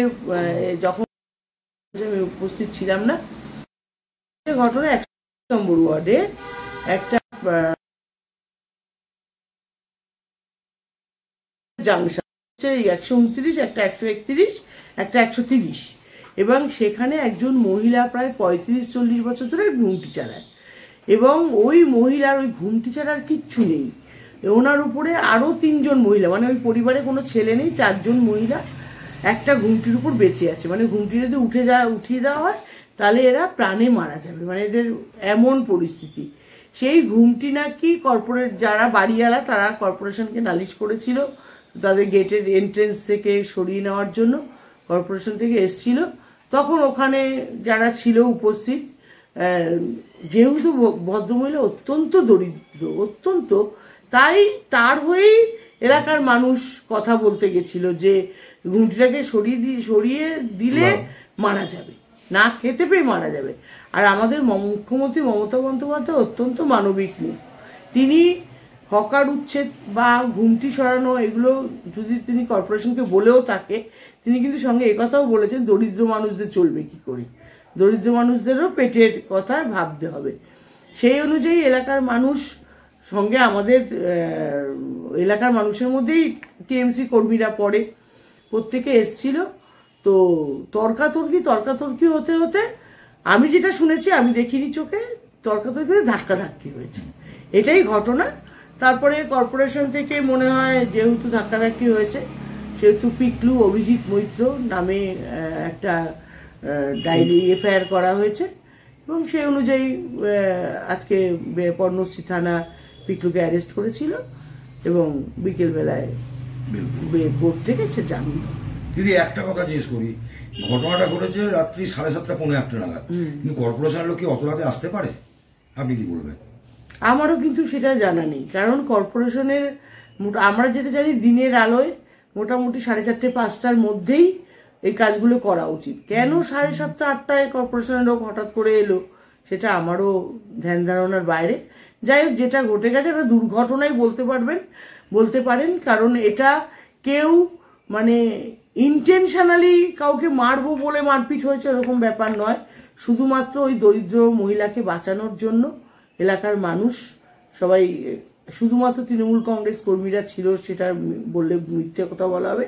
আজকের যখন আমি উপস্থিত ছিলাম না, ঘটনা 100 নম্বর ওয়ার্ডে একটা জাংশন, 129, একটা 131, একটা 130, এবং সেখানে একজন মহিলা প্রায় 35-40 বছর ধরে ঘুমটি চালায়, এবং ওই মহিলার ওই ঘুমটি ছাড়ার কিচ্ছু নেই। ওনার উপরে আরও 3 জন মহিলা, মানে ওই পরিবারে কোনো ছেলে নেই, 4 জন মহিলা একটা ঘুমটির উপর বেঁচে আছে। মানে ঘুমটি যদি উঠিয়ে দেওয়া হয় তাহলে এরা প্রাণে মারা যাবে, মানে এদের এমন পরিস্থিতি। সেই ঘুমটি নাকি কর্পোরেট যারা বাড়িওয়ালা তারা কর্পোরেশনকে নালিশ করেছিল, তাদের গেটের এন্ট্রেন্স থেকে সরিয়ে নেওয়ার জন্য কর্পোরেশন থেকে এসছিল। তখন ওখানে যারা ছিল উপস্থিত, যেহেতু ভদ্রমহিলা অত্যন্ত দরিদ্র, অত্যন্ত, তাই তার হয়েই এলাকার মানুষ কথা বলতে গেছিল যে ঘুমটিটাকে সরিয়ে দিলে মারা যাবে, না খেতে পেয়ে মারা যাবে। আর আমাদের মুখ্যমন্ত্রী মমতা বন্দ্যোপাধ্যায় অত্যন্ত মানবিক মুখ, তিনি হকার উচ্ছেদ বা ঘুমটি সরানো এগুলো যদি তিনি কর্পোরেশনকে বলেও থাকে, তিনি কিন্তু সঙ্গে একথাও বলেছেন দরিদ্র মানুষদের চলবে কি করে, দরিদ্র মানুষদেরও পেটের কথা ভাবতে হবে। সেই অনুযায়ী এলাকার মানুষ সঙ্গে, আমাদের এলাকার মানুষের মধ্যেই টিএমসি কর্মীরা পড়ে, প্রত্যেকে এসছিল। তো তর্কাতর্কি হতে হতে আমি যেটা শুনেছি, আমি দেখিনি চোখে, তর্কাতর্কি ধাক্কাধাক্কি হয়েছে, এটাই ঘটনা। তারপরে কর্পোরেশন থেকে মনে হয় যেহেতু ধাক্কাধাক্কি হয়েছে, সেহেতু পিকলু অভিজিৎ মৈত্র নামে একটা ডায়েরি এফআইআর করা হয়েছে, এবং সেই অনুযায়ী আজকে পর্ণশ্রী থানা পিকলুকে অ্যারেস্ট করেছিল, এবং বিকেলবেলায় কোর্ট থেকে সে জামিন। দিদি একটা কথা জিজ্ঞেস করি, ঘটনাটা ঘটেছে রাত্রি 7:30 পৌনে 1টা নাগাদ, কিন্তু কর্পোরেশনের লোক কি অত রাতে আসতে পারে? আপনি কি বলবেন? আমারও কিন্তু সেটা জানা নেই, কারণ কর্পোরেশনের আমরা যেটা জানি দিনের আলোয় মোটামুটি 4:30-5টার মধ্যেই এই কাজগুলো করা উচিত। কেন 7:30-8টায় কর্পোরেশনের লোক হঠাৎ করে এলো সেটা আমারও ধ্যান ধারণার বাইরে। যাই হোক, যেটা ঘটে গেছে একটা দুর্ঘটনাই বলতে পারেন, কারণ এটা কেউ মানে ইন্টেনশনালি কাউকে মারবো বলে মারপিট হয়েছে এরকম ব্যাপার নয়, শুধুমাত্র ওই দরিদ্র মহিলাকে বাঁচানোর জন্য এলাকার মানুষ সবাই, শুধুমাত্র তৃণমূল কংগ্রেস কর্মীরা ছিল সেটা বললে মিথ্যে কথা বলা হবে,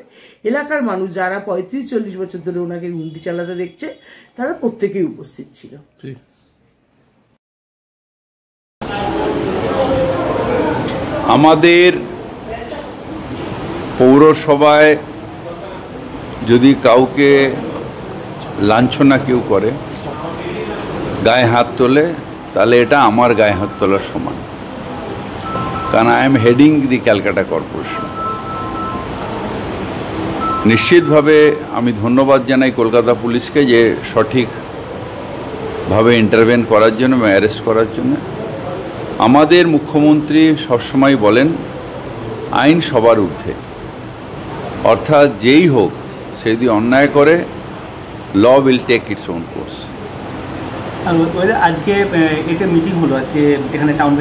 এলাকার মানুষ যারা 35-40 বছর ধরে ওনাকে ঘুমটি চালাতে দেখছে তারা প্রত্যেকেই উপস্থিত ছিল। আমাদের পৌরসভায় যদি কাউকে লাঞ্ছনা কেউ করে, গায়ে হাত তোলে, তাহলে এটা আমার গায়ে হাত তোলার সমান, কারণ I am heading the Calcutta corporation. নিশ্চিতভাবে আমি ধন্যবাদ জানাই কলকাতা পুলিশকে যে সঠিকভাবে ইন্টারভেন করার জন্য, অ্যারেস্ট করার জন্য। আমাদের মুখ্যমন্ত্রী সবসময় বলেন আইন সবার ঊর্ধ্বে, অর্থাৎ যেই হোক সে যদি অন্যায় করে, law will take its own course. আজকে এতে মিটিং হলো, আজকে এখানে টাউন